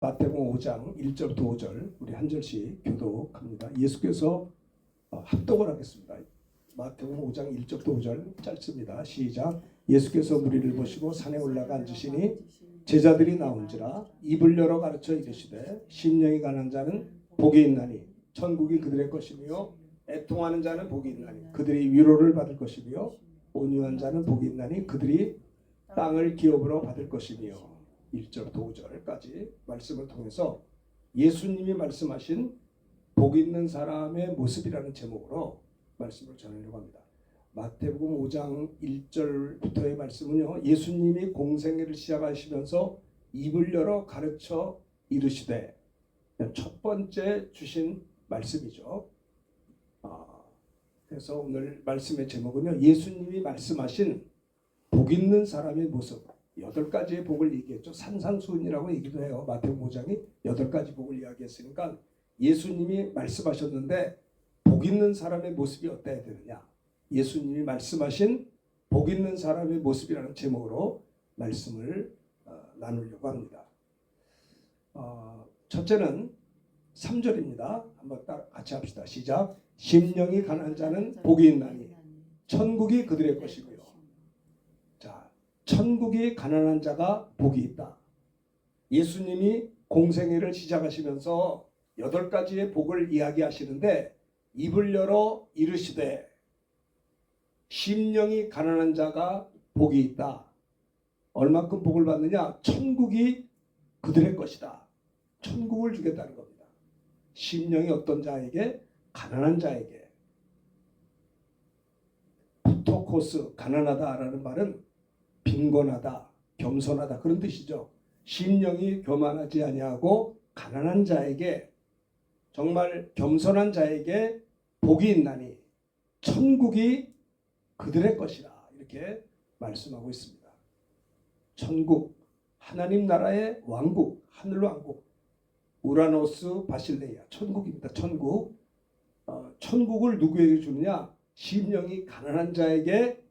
마태복음 5장 1절부터 5절 우리 한 절씩 교독합니다. 예수께서 합독을 하겠습니다. 마태복음 5장 1절부터 5절 짧습니다. 시작. 예수께서 무리를 보시고 산에 올라가 앉으시니 제자들이 나온지라 입을 열어 가르쳐 이르시되 심령이 가난한 자는 복이 있나니 천국이 그들의 것이며 애통하는 자는 복이 있나니 그들이 위로를 받을 것이며 온유한 자는 복이 있나니 그들이 땅을 기업으로 받을 것이며 1절부터 5절까지 말씀을 통해서 예수님이 말씀하신 복 있는 사람의 모습이라는 제목으로 말씀을 전하려고 합니다. 마태복음 5장 1절부터의 말씀은요, 예수님이 공생애를 시작하시면서 입을 열어 가르쳐 이르시되 첫 번째 주신 말씀이죠. 그래서 오늘 말씀의 제목은요, 예수님이 말씀하신 복 있는 사람의 모습, 8가지의 복을 얘기했죠. 산상수훈이라고 얘기도 해요. 마태복음 5장이 8가지 복을 이야기했으니까 예수님이 말씀하셨는데 복 있는 사람의 모습이 어때야 되느냐, 예수님이 말씀하신 복 있는 사람의 모습이라는 제목으로 말씀을 나누려고 합니다. 첫째는 3절입니다. 한번 같이 합시다. 시작. 심령이 가난한 자는 복이 있나니 천국이 그들의 것이고요. 자, 천국이 가난한 자가 복이 있다. 예수님이 공생애를 시작하시면서 8가지의 복을 이야기하시는데 입을 열어 이르시되 심령이 가난한 자가 복이 있다. 얼마큼 복을 받느냐? 천국이 그들의 것이다. 천국을 주겠다는 겁니다. 심령이 어떤 자에게? 가난한 자에게. 부토코스, 가난하다라는 말은 빈곤하다, 겸손하다 그런 뜻이죠. 심령이 교만하지 아니하고 가난한 자에게, 정말 겸손한 자에게 복이 있나니 천국이 그들의 것이라, 이렇게 말씀하고 있습니다. 천국, 하나님 나라의 왕국, 하늘왕국, 우라노스 바실레이아, 천국입니다. 천국. 천국을 누구에게 주느냐? 심령이 가난한 자에게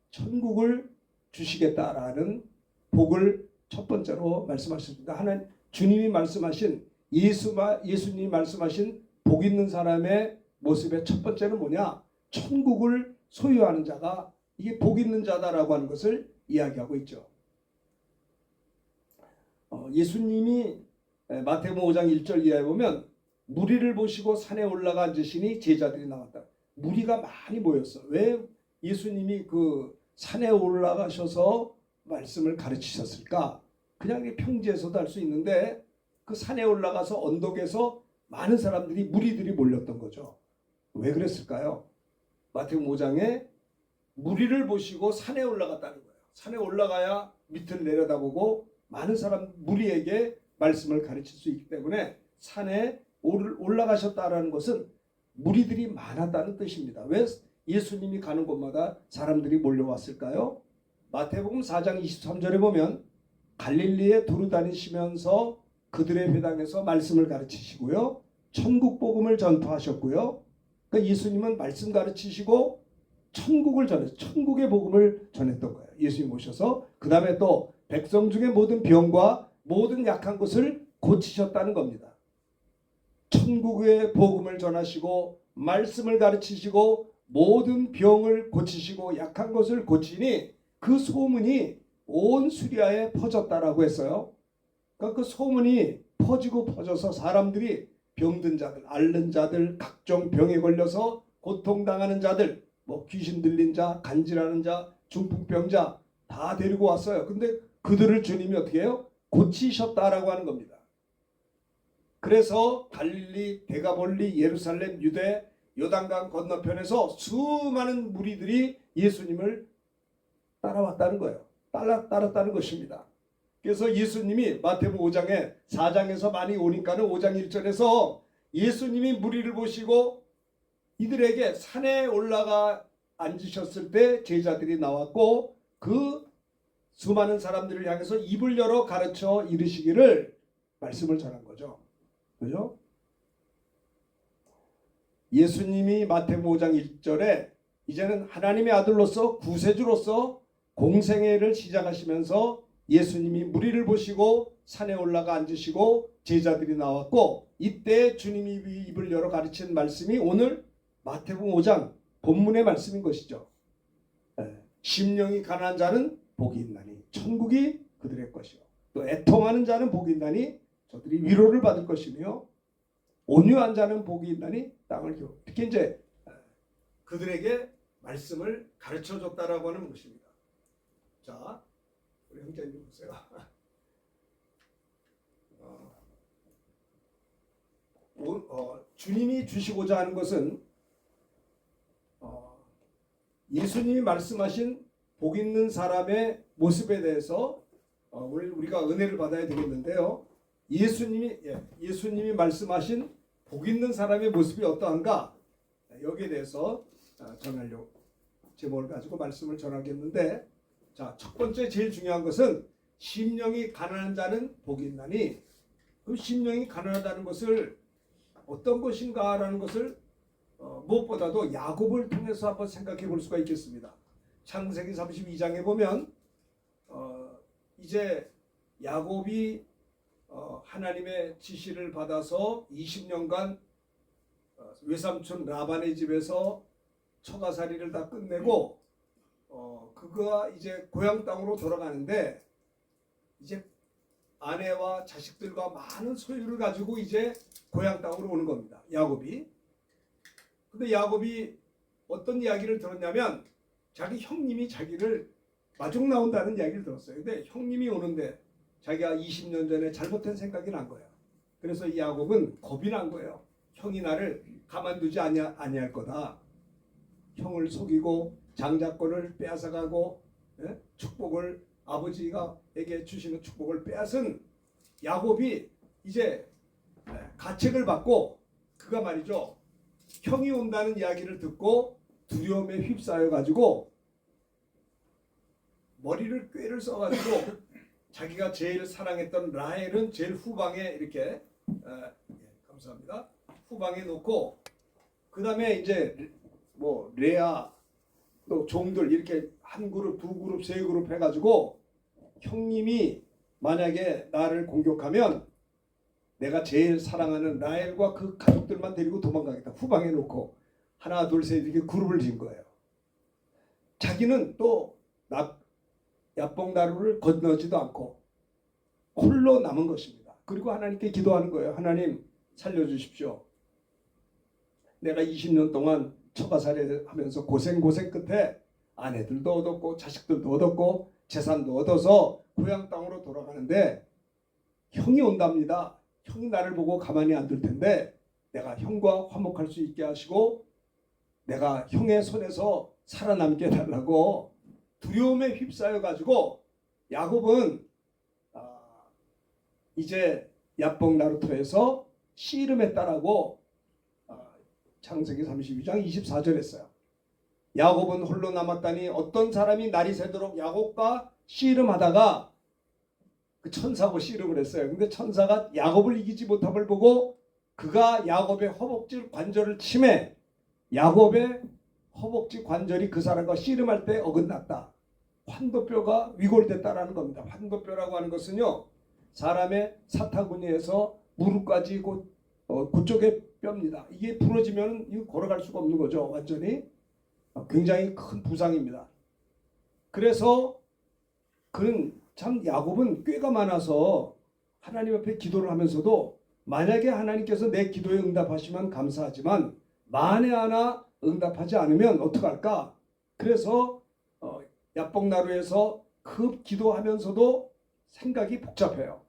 천국을 주시겠다라는 복을 첫 번째로 말씀하셨습니다. 하나님, 주님이 말씀하신, 예수님이 말씀하신 복 있는 사람의 모습의 첫 번째는 뭐냐? 천국을 소유하는 자가 이게 복 있는 자다라고 하는 것을 이야기하고 있죠. 예수님이 마태복음 5장 1절 이하에 보면 무리를 보시고 산에 올라가 앉으시니 제자들이 나왔다. 무리가 많이 모였어. 왜 예수님이 그 산에 올라가셔서 말씀을 가르치셨을까? 그냥 평지에서도 할 수 있는데 그 산에 올라가서 언덕에서 많은 사람들이, 무리들이 몰렸던 거죠. 왜 그랬을까요? 마태복음 5장에 무리를 보시고 산에 올라갔다는 거예요. 산에 올라가야 밑을 내려다보고 많은 사람, 무리에게 말씀을 가르칠 수 있기 때문에 산에 올라가셨다라는 것은 무리들이 많았다는 뜻입니다. 왜 예수님이 가는 곳마다 사람들이 몰려왔을까요? 마태복음 4장 23절에 보면 갈릴리에 두루 다니시면서 그들의 회당에서 말씀을 가르치시고요, 천국 복음을 전파하셨고요. 그러니까 예수님은 말씀 가르치시고 천국을 천국의 복음을 전했던 거예요. 예수님 오셔서 그 다음에 또 백성 중에 모든 병과 모든 약한 것을 고치셨다는 겁니다. 천국의 복음을 전하시고 말씀을 가르치시고 모든 병을 고치시고 약한 것을 고치니 그 소문이 온 수리아에 퍼졌다라고 했어요. 그러니까 그 소문이 퍼지고 퍼져서 사람들이 병든 자들, 앓는 자들, 각종 병에 걸려서 고통당하는 자들, 뭐 귀신 들린 자, 간질하는 자, 중풍병자 다 데리고 왔어요. 근데 그들을 주님이 어떻게 해요? 고치셨다라고 하는 겁니다. 그래서 갈릴리, 데가볼리, 예루살렘, 유대, 요단강 건너편에서 수많은 무리들이 예수님을 따라왔다는 거예요. 따랐다는 것입니다. 그래서 예수님이 마태복음 5장에 4장에서 많이 오니까는 5장 1절에서 예수님이 무리를 보시고 이들에게 산에 올라가 앉으셨을 때 제자들이 나왔고 그 수많은 사람들을 향해서 입을 열어 가르쳐 이르시기를 말씀을 전한 거죠. 그죠? 예수님이 마태복음 5장 1절에 이제는 하나님의 아들로서 구세주로서 공생애를 시작하시면서 예수님이 무리를 보시고 산에 올라가 앉으시고 제자들이 나왔고, 이때 주님이 입을 열어 가르친 말씀이 오늘 마태복음 5장 본문의 말씀인 것이죠. 심령이 가난한 자는 복이 있나니 천국이 그들의 것이요, 또 애통하는 자는 복이 있나니 저들이 위로를 받을 것이며, 온유한 자는 복이 있나니 땅을 기업. 특히 이제 그들에게 말씀을 가르쳐 줬다라고 하는 것입니다. 자, 우리 형제님 보세요. 주님이 주시고자 하는 것은 예수님이 말씀하신 복 있는 사람의 모습에 대해서 우리가 은혜를 받아야 되겠는데요. 예수님이 말씀하신 복 있는 사람의 모습이 어떠한가, 여기에 대해서 전하려고 제목을 가지고 말씀을 전하겠는데, 자, 첫 번째 제일 중요한 것은 심령이 가난한 자는 복이 있나니, 그 심령이 가난하다는 것을 어떤 것인가라는 것을 무엇보다도 야곱을 통해서 한번 생각해 볼 수가 있겠습니다. 창세기 32장에 보면 이제 야곱이 하나님의 지시를 받아서 20년간 외삼촌 라반의 집에서 처가살이를 다 끝내고 그가 이제 고향 땅으로 돌아가는데, 이제 아내와 자식들과 많은 소유를 가지고 이제 고향 땅으로 오는 겁니다, 야곱이. 근데 야곱이 어떤 이야기를 들었냐면, 자기 형님이 자기를 마중 나온다는 이야기를 들었어요. 근데 형님이 오는데 자기가 20년 전에 잘못한 생각이 난 거예요. 그래서 이 야곱은 겁이 난 거예요. 형이 나를 가만두지 아니할 거다. 형을 속이고 장자권을 빼앗아가고 축복을, 아버지가에게 주시는 축복을 빼앗은 야곱이 이제 가책을 받고, 그가 말이죠, 형이 온다는 이야기를 듣고 두려움에 휩싸여 가지고 머리를 꾀를 써가지고 자기가 제일 사랑했던 라헬은 제일 후방에 이렇게 감사합니다, 후방에 놓고, 그 다음에 이제 뭐 레아 또 종들 이렇게 한 그룹, 두 그룹, 세 그룹 해가지고, 형님이 만약에 나를 공격하면 내가 제일 사랑하는 라헬과 그 가족들만 데리고 도망가겠다, 후방에 놓고 하나 둘 셋 이렇게 그룹을 진 거예요. 자기는 또 야뽕나루를 건너지도 않고 홀로 남은 것입니다. 그리고 하나님께 기도하는 거예요. 하나님 살려주십시오. 내가 20년 동안 처가살이 하면서 고생 끝에 아내들도 얻었고 자식들도 얻었고 재산도 얻어서 고향 땅으로 돌아가는데 형이 온답니다. 형이 나를 보고 가만히 안 둘 텐데 내가 형과 화목할 수 있게 하시고 내가 형의 손에서 살아남게 해달라고 두려움에 휩싸여 가지고 야곱은 이제 야복 나루터에서 씨름했다라고 창세기 32장 24절 했어요. 야곱은 홀로 남았다니 어떤 사람이 날이 새도록 야곱과 씨름하다가 그 천사하고 씨름을 했어요. 근데 천사가 야곱을 이기지 못함을 보고 그가 야곱의 허벅지 관절을 치매 야곱의 허벅지 관절이 그 사람과 씨름할 때 어긋났다. 환도뼈가 위골됐다라는 겁니다. 환도뼈라고 하는 것은요, 사람의 사타구니에서 무릎까지 그쪽의 뼈입니다. 이게 부러지면 이거 걸어갈 수가 없는 거죠. 완전히 굉장히 큰 부상입니다. 그래서 그는 참 야곱은 꾀가 많아서 하나님 앞에 기도를 하면서도 만약에 하나님께서 내 기도에 응답하시면 감사하지만 만에 하나 응답하지 않으면 어떡할까? 그래서 야복나루에서 급 기도하면서도 생각이 복잡해요.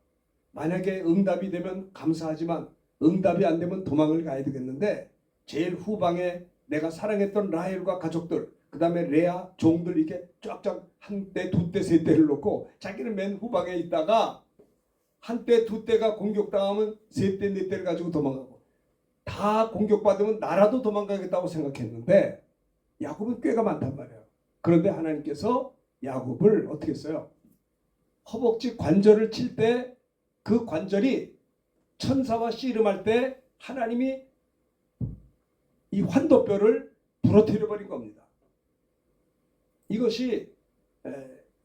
만약에 응답이 되면 감사하지만 응답이 안 되면 도망을 가야 되겠는데 제일 후방에 내가 사랑했던 라헬과 가족들, 그 다음에 레아 종들 이렇게 쫙쫙 한 대, 두 대, 세 대를 놓고 자기는 맨 후방에 있다가 한 대, 두 대가 공격당하면 세 대, 네 대를 가지고 도망가고 다 공격받으면 나라도 도망가겠다고 생각했는데 야곱은 꾀가 많단 말이에요. 그런데 하나님께서 야곱을 어떻게 했어요? 허벅지 관절을 칠 때 그 관절이 천사와 씨름할 때 하나님이 이 환도뼈를 부러뜨려 버린 겁니다. 이것이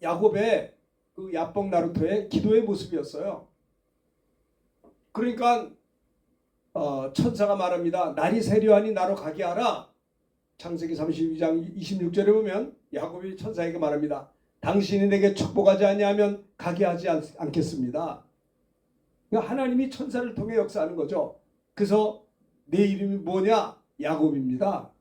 야곱의 그 야복 나루터의 기도의 모습이었어요. 그러니까 천사가 말합니다. 날이 세려하니 나로 가게 하라. 창세기 32장 26절에 보면 야곱이 천사에게 말합니다. 당신이 내게 축복하지 아니하면 가게 하지 않겠습니다. 그러니까 하나님이 천사를 통해 역사하는 거죠. 그래서 내 이름이 뭐냐? 야곱입니다.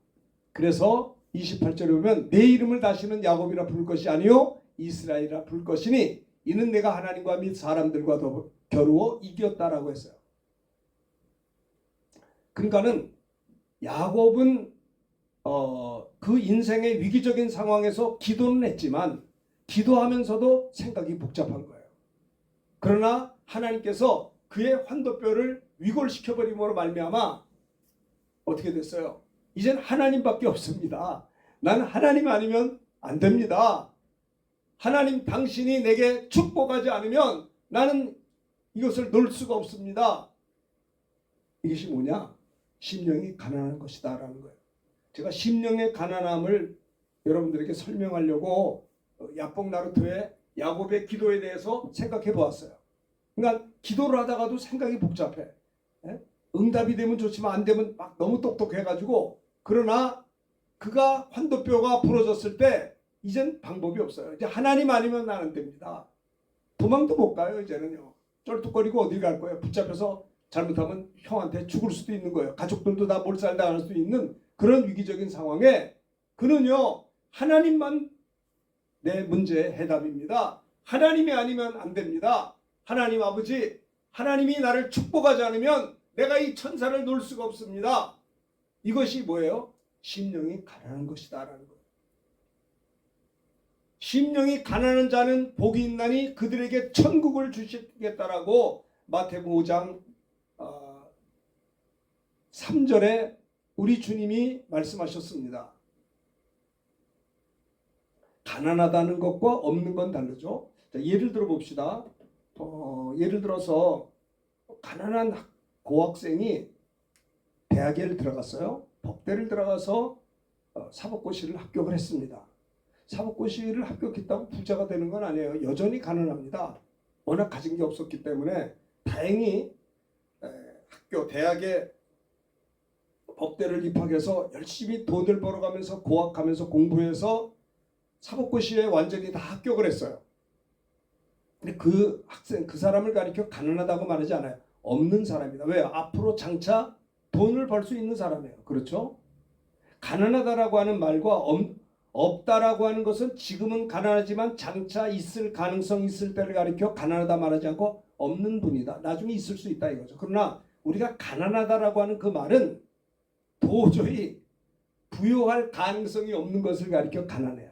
그래서 28절에 보면 내 이름을 다시는 야곱이라 부를 것이 아니요 이스라엘이라 부를 것이니 이는 내가 하나님과 및 사람들과 겨루어 이겼다라고 했어요. 그러니까는 야곱은 그 인생의 위기적인 상황에서 기도는 했지만 기도하면서도 생각이 복잡한 거예요. 그러나 하나님께서 그의 환도뼈를 위골시켜버림으로 말미암아 어떻게 됐어요? 이젠 하나님밖에 없습니다. 나는 하나님 아니면 안 됩니다. 하나님 당신이 내게 축복하지 않으면 나는 이것을 놓을 수가 없습니다. 이것이 뭐냐? 심령이 가난한 것이다 라는 거예요. 제가 심령의 가난함을 여러분들에게 설명하려고 야복 나루토의 야곱의 기도에 대해서 생각해 보았어요. 그러니까 기도를 하다가도 생각이 복잡해. 응답이 되면 좋지만 안 되면 막 너무 똑똑해가지고 그러나 그가 환도뼈가 부러졌을 때 이젠 방법이 없어요. 이제 하나님 아니면 나는 됩니다. 도망도 못 가요. 이제는요. 쩔뚝거리고 어디 갈 거예요. 붙잡혀서 잘못하면 형한테 죽을 수도 있는 거예요. 가족들도 다 몰살당할 수도 있는 그런 위기적인 상황에 그는요. 하나님만 내 문제의 해답입니다. 하나님이 아니면 안 됩니다. 하나님 아버지, 하나님이 나를 축복하지 않으면 내가 이 천사를 놓을 수가 없습니다. 이것이 뭐예요? 심령이 가난한 것이다 라는 거예요. 심령이 가난한 자는 복이 있나니 그들에게 천국을 주시겠다라고 마태복음 5장 3절에 우리 주님이 말씀하셨습니다. 가난하다는 것과 없는 건 다르죠. 자, 예를 들어 봅시다. 예를 들어서 가난한 고학생이 대학에 들어갔어요. 법대를 들어가서 사법고시를 합격을 했습니다. 사법고시를 합격했다고 부자가 되는 건 아니에요. 여전히 가난합니다. 워낙 가진 게 없었기 때문에 다행히 대학에 법대를 입학해서 열심히 돈을 벌어가면서 고학하면서 공부해서 사법고시에 완전히 다 합격을 했어요. 근데 그 학생, 그 사람을 가리켜 가난하다고 말하지 않아요. 없는 사람이다. 왜요? 앞으로 장차 돈을 벌 수 있는 사람이에요. 그렇죠? 가난하다라고 하는 말과 없다라고 하는 것은 지금은 가난하지만 장차 있을 가능성 있을 때를 가리켜 가난하다 말하지 않고 없는 분이다. 나중에 있을 수 있다 이거죠. 그러나 우리가 가난하다라고 하는 그 말은 도저히 부여할 가능성이 없는 것을 가리켜 가난해요.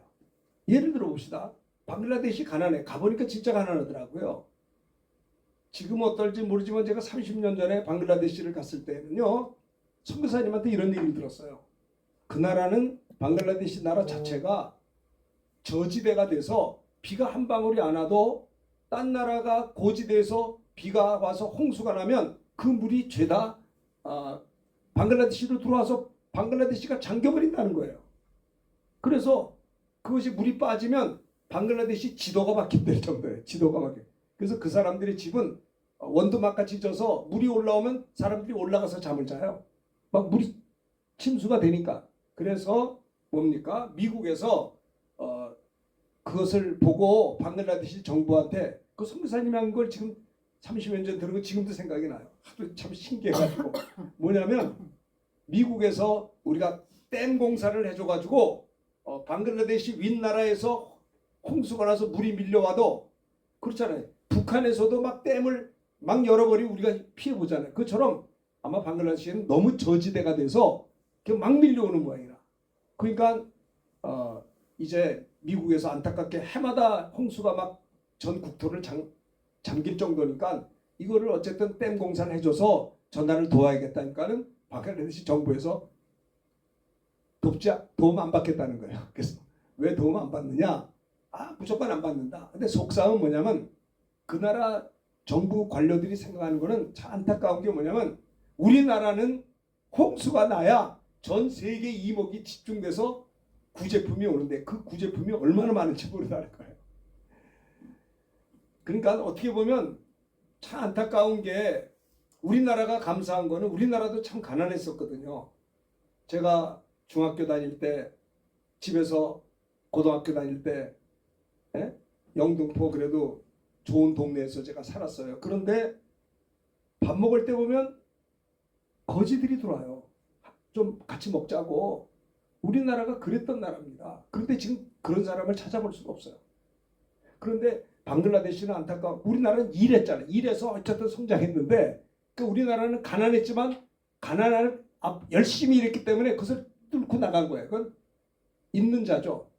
예를 들어 봅시다. 방글라데시 가난해. 가보니까 진짜 가난하더라고요. 지금 어떨지 모르지만 제가 30년 전에 방글라데시를 갔을 때는요. 선교사님한테 이런 얘기를 들었어요. 그 나라는 방글라데시 나라 자체가 저지대가 돼서 비가 한 방울이 안 와도 딴 나라가 고지대에서 비가 와서 홍수가 나면 그 물이 죄다 방글라데시로 들어와서 방글라데시가 잠겨버린다는 거예요. 그래서 그것이 물이 빠지면 방글라데시 지도가 바뀐다는 정도예요. 지도가 바뀌어요. 그래서 그 사람들의 집은 원두막같이 져서 물이 올라오면 사람들이 올라가서 잠을 자요. 막 물이 침수가 되니까. 그래서 뭡니까? 미국에서 그것을 보고 방글라데시 정부한테 그 선교사님이 한 걸 지금 30년 전 들은 거 지금도 생각이 나요. 하도 참 신기해가지고 뭐냐면 미국에서 우리가 댐 공사를 해줘가지고 방글라데시 윗나라에서 홍수가 나서 물이 밀려와도 그렇잖아요. 북한에서도 막 댐을 막 열어버리고 우리가 피해보잖아요. 그처럼 아마 방글라데시는 너무 저지대가 돼서 막 밀려오는 모양이라. 그러니까 이제 미국에서 안타깝게 해마다 홍수가 막 전 국토를 잠길 정도니까 이거를 어쨌든 댐 공사를 해줘서 전화를 도와야겠다니까는 방글라데시 정부에서 도움 안 받겠다는 거예요. 그래서 왜 도움 안 받느냐? 무조건 안 받는다. 근데 속상은 뭐냐면 그 나라 정부 관료들이 생각하는 거는 참 안타까운 게 뭐냐면 우리나라는 홍수가 나야 전 세계 이목이 집중돼서 구제품이 오는데 그 구제품이 얼마나 많은지 모른다는 거예요. 그러니까 어떻게 보면 참 안타까운 게 우리나라가 감사한 거는 우리나라도 참 가난했었거든요. 제가 중학교 다닐 때 집에서 고등학교 다닐 때 예? 영등포 그래도 좋은 동네에서 제가 살았어요. 그런데 밥 먹을 때 보면 거지들이 들어와요. 좀 같이 먹자고. 우리나라가 그랬던 나라입니다. 그런데 지금 그런 사람을 찾아볼 수가 없어요. 그런데 방글라데시는 안타까워. 우리나라는 일했잖아요. 일해서 어쨌든 성장했는데 우리나라는 가난했지만 가난을 열심히 일했기 때문에 그것을 뚫고 나간 거예요. 그건 있는 자죠.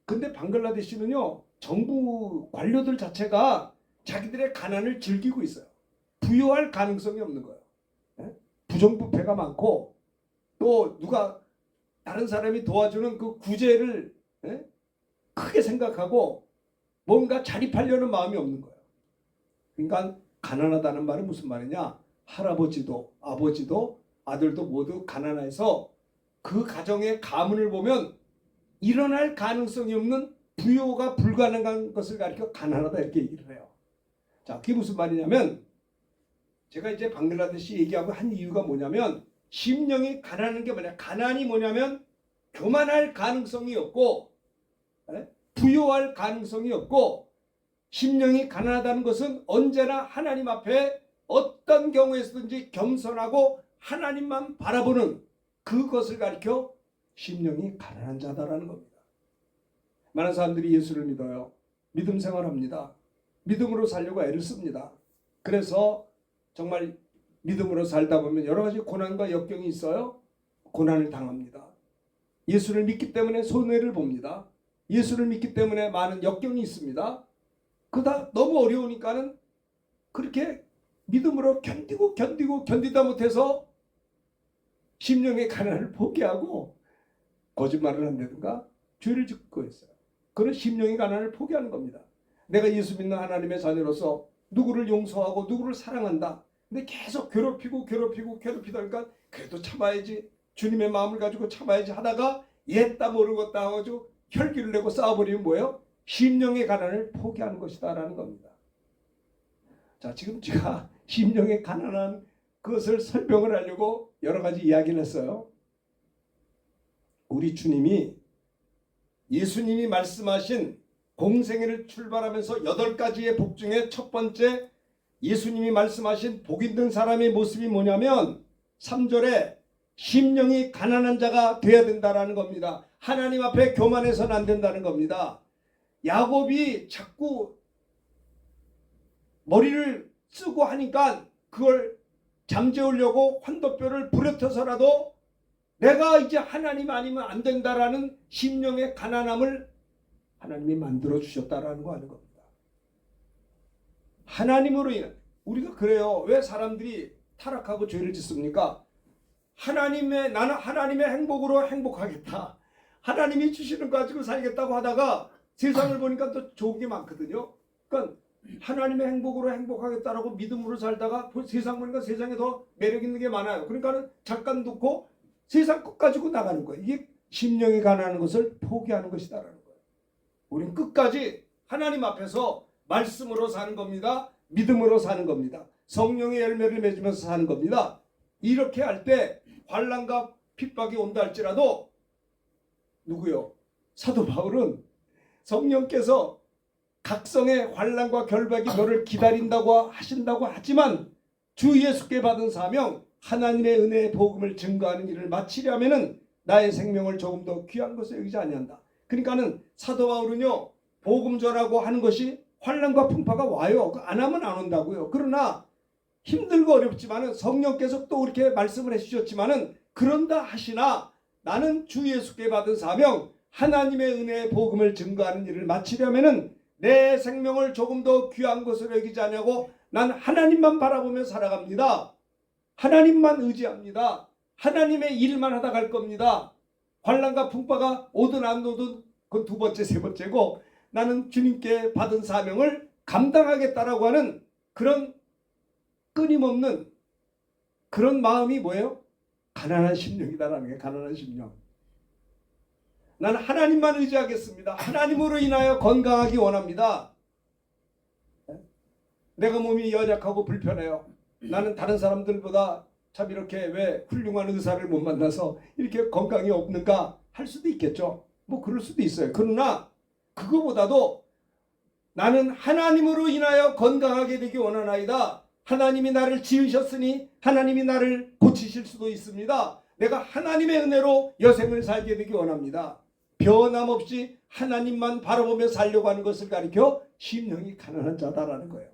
근데 방글라데시는요. 정부 관료들 자체가 자기들의 가난을 즐기고 있어요. 부유할 가능성이 없는 거예요. 부정부패가 많고 또 누가 다른 사람이 도와주는 그 구제를 크게 생각하고 뭔가 자립하려는 마음이 없는 거예요. 그러니까 가난하다는 말은 무슨 말이냐? 할아버지도 아버지도 아들도 모두 가난해서 그 가정의 가문을 보면 일어날 가능성이 없는 부유가 불가능한 것을 가리켜 가난하다 이렇게 얘기를 해요. 자, 그게 무슨 말이냐면 제가 이제 방글라데시 얘기하고 한 이유가 뭐냐면 심령이 가난한 게 뭐냐? 가난이 뭐냐면 교만할 가능성이 없고 부유할 가능성이 없고 심령이 가난하다는 것은 언제나 하나님 앞에 어떤 경우에서든지 겸손하고 하나님만 바라보는 그것을 가리켜 심령이 가난한 자다라는 겁니다. 많은 사람들이 예수를 믿어요. 믿음 생활합니다. 믿음으로 살려고 애를 씁니다. 그래서 정말 믿음으로 살다 보면 여러 가지 고난과 역경이 있어요. 고난을 당합니다. 예수를 믿기 때문에 손해를 봅니다. 예수를 믿기 때문에 많은 역경이 있습니다. 그다 너무 어려우니까는 그렇게 믿음으로 견디다 못해서 심령의 가난을 포기하고 거짓말을 한다든가 죄를 짓고 있어요. 그런 심령의 가난을 포기하는 겁니다. 내가 예수 믿는 하나님의 자녀로서 누구를 용서하고 누구를 사랑한다. 근데 계속 괴롭히다니까 그래도 참아야지. 주님의 마음을 가지고 참아야지 하다가 옛다 모르겠다 하고 혈기를 내고 싸워버리면 뭐예요? 심령의 가난을 포기하는 것이다라는 겁니다. 자, 지금 제가 심령의 가난한 그것을 설명을 하려고 여러 가지 이야기를 했어요. 우리 주님이 예수님이 말씀하신 공생애를 출발하면서 8가지의 복 중에 첫 번째 예수님이 말씀하신 복 있는 사람의 모습이 뭐냐면 3절에 심령이 가난한 자가 되어야 된다라는 겁니다. 하나님 앞에 교만해서는 안 된다는 겁니다. 야곱이 자꾸 머리를 쓰고 하니까 그걸 잠재우려고 환도뼈를 부려터서라도 내가 이제 하나님 아니면 안 된다라는 심령의 가난함을 하나님이 만들어 주셨다라는 거 아는 겁니다. 하나님으로 인한 우리가 그래요. 왜 사람들이 타락하고 죄를 짓습니까? 나는 하나님의 행복으로 행복하겠다. 하나님이 주시는 거 가지고 살겠다고 하다가 세상을 보니까 또 좋은 게 많거든요. 그러니까 하나님의 행복으로 행복하겠다라고 믿음으로 살다가 세상 보니까 세상에 더 매력 있는 게 많아요. 그러니까 잠깐 놓고 세상 것 가지고 나가는 거예요. 이게 심령이 가난한 것을 포기하는 것이다라는 거예요. 우리는 끝까지 하나님 앞에서 말씀으로 사는 겁니다. 믿음으로 사는 겁니다. 성령의 열매를 맺으면서 사는 겁니다. 이렇게 할 때 환난과 핍박이 온다 할지라도 누구요? 사도 바울은 성령께서 각성의 환난과 결박이 너를 기다린다고 하신다고 하지만 주 예수께 받은 사명 하나님의 은혜의 복음을 증거하는 일을 마치려면은 나의 생명을 조금 더 귀한 것을 여기지 아니한다. 그러니까는 사도 바울은요 복음 전하고 하는 것이 환난과 풍파가 와요. 안 하면 안 온다고요. 그러나 힘들고 어렵지만은 성령께서 또 이렇게 말씀을 해주셨지만은 그런다 하시나 나는 주 예수께 받은 사명 하나님의 은혜의 복음을 증거하는 일을 마치려면은 내 생명을 조금 더 귀한 것으로 여기지 않냐고 난 하나님만 바라보며 살아갑니다. 하나님만 의지합니다. 하나님의 일만 하다 갈 겁니다. 환난과 풍파가 오든 안 오든 그건 두 번째 세 번째고 나는 주님께 받은 사명을 감당하겠다라고 하는 그런 끊임없는 그런 마음이 뭐예요? 가난한 심령이다라는 게 가난한 심령. 나는 하나님만 의지하겠습니다. 하나님으로 인하여 건강하기 원합니다. 내가 몸이 연약하고 불편해요. 나는 다른 사람들보다 참 이렇게 왜 훌륭한 의사를 못 만나서 이렇게 건강이 없는가 할 수도 있겠죠. 뭐 그럴 수도 있어요. 그러나 그거보다도 나는 하나님으로 인하여 건강하게 되기 원하나이다. 하나님이 나를 지으셨으니 하나님이 나를 고치실 수도 있습니다. 내가 하나님의 은혜로 여생을 살게 되기 원합니다. 변함없이 하나님만 바라보며 살려고 하는 것을 가리켜 심령이 가난한 자다라는 거예요.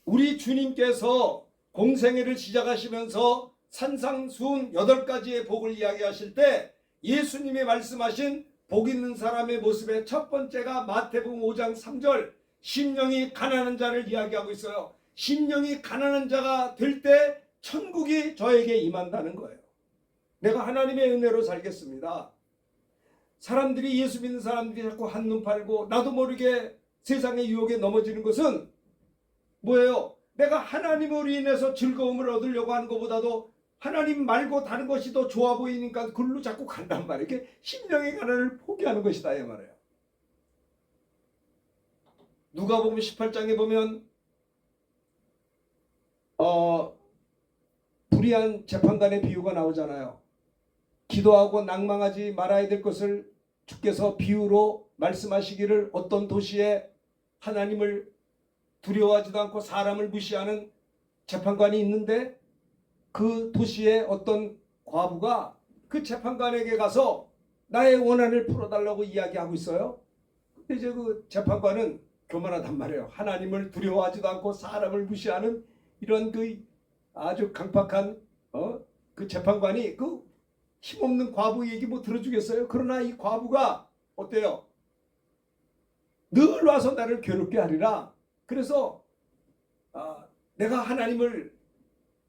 우리 주님께서 공생애를 시작하시면서 산상수훈 8가지의 복을 이야기하실 때 예수님이 말씀하신 복 있는 사람의 모습의 첫 번째가 마태복음 5장 3절 심령이 가난한 자를 이야기하고 있어요. 심령이 가난한 자가 될 때 천국이 저에게 임한다는 거예요. 내가 하나님의 은혜로 살겠습니다. 사람들이 예수 믿는 사람들이 자꾸 한눈 팔고 나도 모르게 세상의 유혹에 넘어지는 것은 뭐예요? 내가 하나님으로 인해서 즐거움을 얻으려고 하는 것보다도 하나님 말고 다른 것이 더 좋아 보이니까 글로 자꾸 간단 말이에요. 이렇게 심령의 가난을 포기하는 것이다 이 말이에요. 누가복음 18장에 보면 불의한 재판관의 비유가 나오잖아요. 기도하고 낭망하지 말아야 될 것을 주께서 비유로 말씀하시기를 어떤 도시에 하나님을 두려워하지도 않고 사람을 무시하는 재판관이 있는데 그 도시에 어떤 과부가 그 재판관에게 가서 나의 원한을 풀어달라고 이야기하고 있어요. 근데 이제 그 재판관은 교만하단 말이에요. 하나님을 두려워하지도 않고 사람을 무시하는 이런 그 아주 강팍한 그 재판관이 그 힘없는 과부 얘기 뭐 들어주겠어요? 그러나 이 과부가 어때요? 늘 와서 나를 괴롭게 하리라. 그래서 내가 하나님을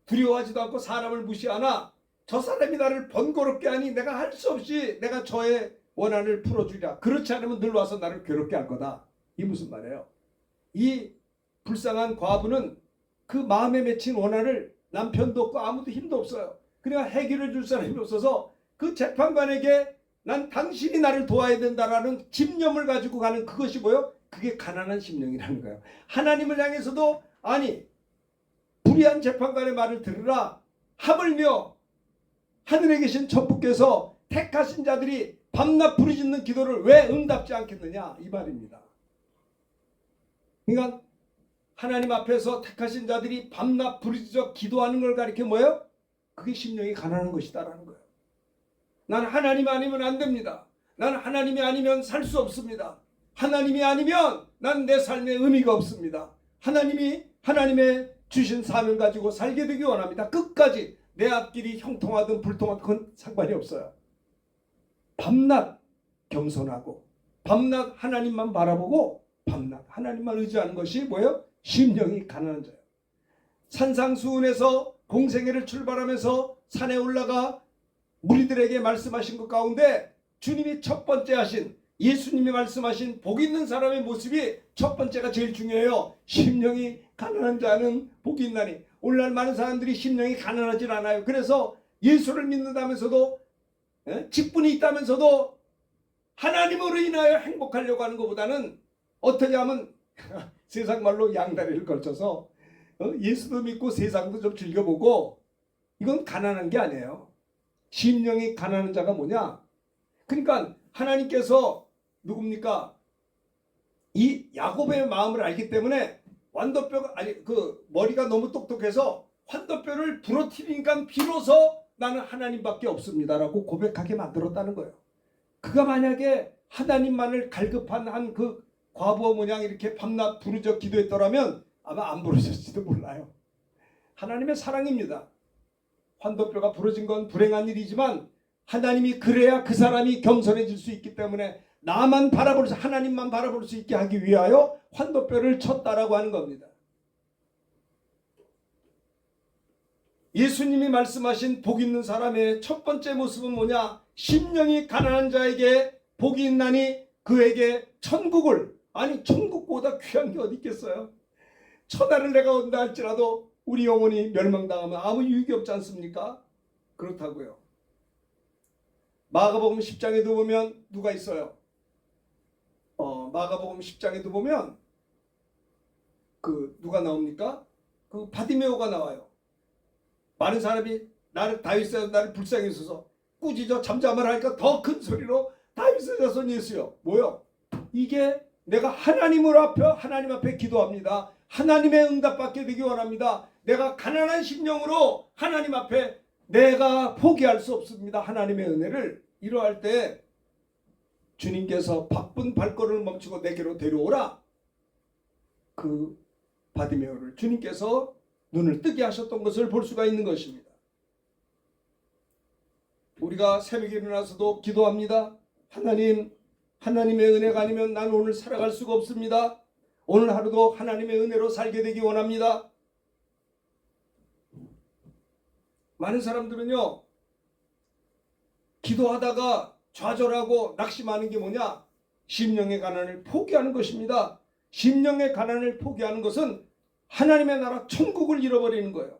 두려워하지도 않고 사람을 무시하나 저 사람이 나를 번거롭게 하니 내가 할 수 없이 내가 저의 원한을 풀어주리라. 그렇지 않으면 늘 와서 나를 괴롭게 할 거다. 이 무슨 말이에요? 이 불쌍한 과부는 그 마음에 맺힌 원한을 남편도 없고 아무도 힘도 없어요. 그러니까 해결해 줄 사람이 없어서 그 재판관에게 난 당신이 나를 도와야 된다라는 집념을 가지고 가는 그것이 뭐예요? 그게 가난한 심령이라는 거예요. 하나님을 향해서도 아니 불의한 재판관의 말을 들으라. 하물며 하늘에 계신 천부께서 택하신 자들이 밤낮 부르짖는 기도를 왜 응답지 않겠느냐 이 말입니다. 그러니까 하나님 앞에서 택하신 자들이 밤낮 부르짖어 기도하는 걸 가리켜 뭐예요? 그게 심령이 가난한 것이다라는 거예요. 난 하나님 아니면 안 됩니다. 난 하나님이 아니면 살 수 없습니다. 하나님이 아니면 난 내 삶에 의미가 없습니다. 하나님이 하나님의 주신 사명 가지고 살게 되기 원합니다. 끝까지 내 앞길이 형통하든 불통하든 그건 상관이 없어요. 밤낮 겸손하고 밤낮 하나님만 바라보고 밤낮 하나님만 의지하는 것이 뭐예요? 심령이 가난한 자예요. 산상수훈에서 공생애를 출발하면서 산에 올라가 무리들에게 말씀하신 것 가운데 주님이 첫 번째 하신 예수님이 말씀하신 복 있는 사람의 모습이 첫 번째가 제일 중요해요. 심령이 가난한 자는 복이 있나니. 오늘날 많은 사람들이 심령이 가난하지 않아요. 그래서 예수를 믿는다면서도 직분이 있다면서도 하나님으로 인하여 행복하려고 하는 것보다는 어떻게 하면 세상 말로 양다리를 걸쳐서 예수도 믿고 세상도 좀 즐겨보고 이건 가난한 게 아니에요. 심령이 가난한 자가 뭐냐? 그러니까 하나님께서 누굽니까? 이 야곱의 마음을 알기 때문에 환도뼈가 아니 그 머리가 너무 똑똑해서 환도뼈를 부러뜨리니까 비로소 나는 하나님밖에 없습니다라고 고백하게 만들었다는 거예요. 그가 만약에 하나님만을 갈급한 한 그 과부어 모양 이렇게 밤낮 부르짖어 기도했더라면 아마 안 부르졌을지도 몰라요. 하나님의 사랑입니다. 환도뼈가 부러진 건 불행한 일이지만 하나님이 그래야 그 사람이 겸손해질 수 있기 때문에 나만 바라볼 수 하나님만 바라볼 수 있게 하기 위하여 환도뼈를 쳤다라고 하는 겁니다. 예수님이 말씀하신 복 있는 사람의 첫 번째 모습은 뭐냐? 심령이 가난한 자에게 복이 있나니 그에게 천국을 아니 천국보다 귀한 게 어디 있겠어요? 천하를 내가 얻는다 할지라도 우리 영혼이 멸망당하면 아무 유익이 없지 않습니까? 그렇다고요. 마가복음 10장에도 보면 누가 있어요? 마가복음 10장에도 보면 그 누가 나옵니까? 그 바디메오가 나와요. 많은 사람이 다윗의 나를 불쌍히 여기서 꾸짖어 잠잠을 하니까 더 큰 소리로 다윗의 자손 예수여. 뭐요? 이게 내가 하나님 앞에 기도합니다. 하나님의 응답받게 되기 원합니다. 내가 가난한 심령으로 하나님 앞에 내가 포기할 수 없습니다. 하나님의 은혜를. 이러할 때 주님께서 바쁜 발걸음을 멈추고 내게로 데려오라. 그 바디메오를 주님께서 눈을 뜨게 하셨던 것을 볼 수가 있는 것입니다. 우리가 새벽에 일어나서도 기도합니다. 하나님의 은혜가 아니면 난 오늘 살아갈 수가 없습니다. 오늘 하루도 하나님의 은혜로 살게 되기 원합니다. 많은 사람들은요, 기도하다가 좌절하고 낙심하는 게 뭐냐? 심령의 가난을 포기하는 것입니다. 심령의 가난을 포기하는 것은 하나님의 나라 천국을 잃어버리는 거예요.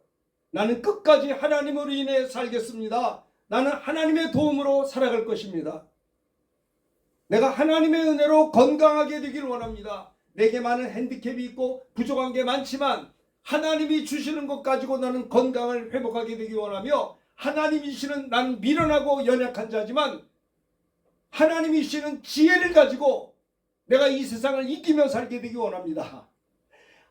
나는 끝까지 하나님으로 인해 살겠습니다. 나는 하나님의 도움으로 살아갈 것입니다. 내가 하나님의 은혜로 건강하게 되길 원합니다. 내게 많은 핸디캡이 있고 부족한 게 많지만 하나님이 주시는 것 가지고 나는 건강을 회복하게 되기 원하며, 하나님이시는 나는 미련하고 연약한 자지만 하나님이시는 지혜를 가지고 내가 이 세상을 이기며 살게 되기 원합니다.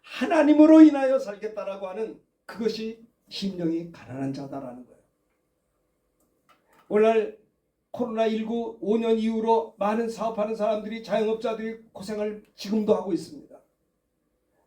하나님으로 인하여 살겠다라고 하는 그것이 심령이 가난한 자다라는 거예요. 오늘날 코로나19 5년 이후로 많은 사업하는 사람들이, 자영업자들이 고생을 지금도 하고 있습니다.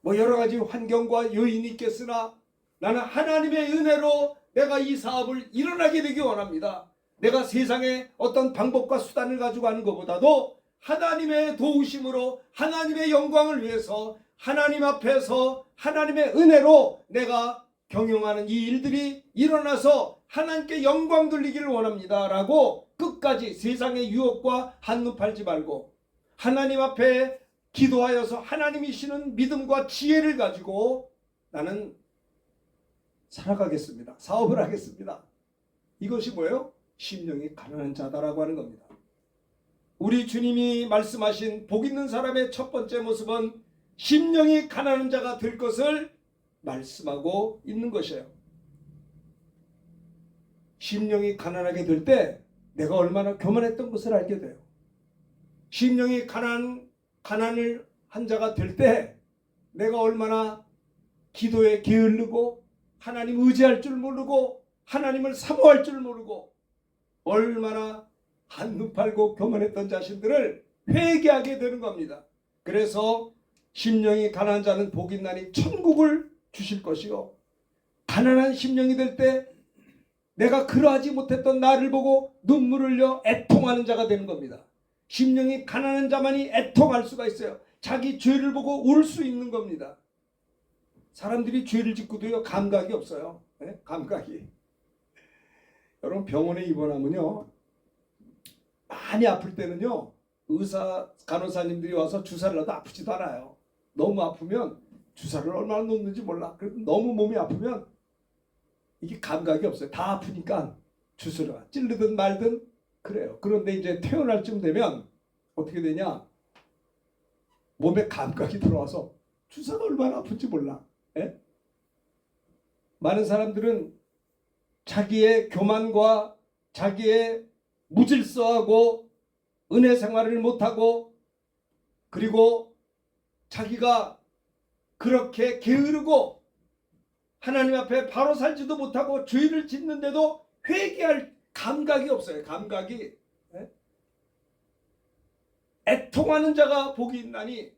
뭐 여러 가지 환경과 요인이 있겠으나 나는 하나님의 은혜로 내가 이 사업을 일어나게 되기 원합니다. 내가 세상에 어떤 방법과 수단을 가지고 하는 것보다도 하나님의 도우심으로 하나님의 영광을 위해서 하나님 앞에서 하나님의 은혜로 내가 경영하는 이 일들이 일어나서 하나님께 영광 돌리기를 원합니다 라고 끝까지 세상의 유혹과 한눈 팔지 말고 하나님 앞에 기도하여서 하나님이시는 믿음과 지혜를 가지고 나는 살아가겠습니다. 사업을 하겠습니다. 이것이 뭐예요? 심령이 가난한 자다라고 하는 겁니다. 우리 주님이 말씀하신 복 있는 사람의 첫 번째 모습은 심령이 가난한 자가 될 것을 말씀하고 있는 것이에요. 심령이 가난하게 될 때 내가 얼마나 교만했던 것을 알게 돼요. 심령이 가난을 한 자가 될 때 내가 얼마나 기도에 게을르고 하나님 의지할 줄 모르고 하나님을 사모할 줄 모르고 얼마나 한눈 팔고 교만했던 자신들을 회개하게 되는 겁니다. 그래서 심령이 가난한 자는 복이 있나니 천국을 주실 것이요, 가난한 심령이 될 때 내가 그러하지 못했던 나를 보고 눈물을 흘려 애통하는 자가 되는 겁니다. 심령이 가난한 자만이 애통할 수가 있어요. 자기 죄를 보고 울 수 있는 겁니다. 사람들이 죄를 짓고도요 감각이 없어요. 네? 감각이. 여러분 병원에 입원하면요 많이 아플 때는요 의사 간호사님들이 와서 주사를 놔도 아프지도 않아요. 너무 아프면 주사를 얼마나 놓는지 몰라. 너무 몸이 아프면 이게 감각이 없어요. 다 아프니까 주사를 찌르든 말든 그래요. 그런데 이제 퇴원할 쯤 되면 어떻게 되냐, 몸에 감각이 들어와서 주사가 얼마나 아픈지 몰라. 에? 많은 사람들은 자기의 교만과 자기의 무질서하고 은혜 생활을 못하고 그리고 자기가 그렇게 게으르고 하나님 앞에 바로 살지도 못하고 죄를 짓는데도 회개할 감각이 없어요. 감각이. 애통하는 자가 복이 있나니,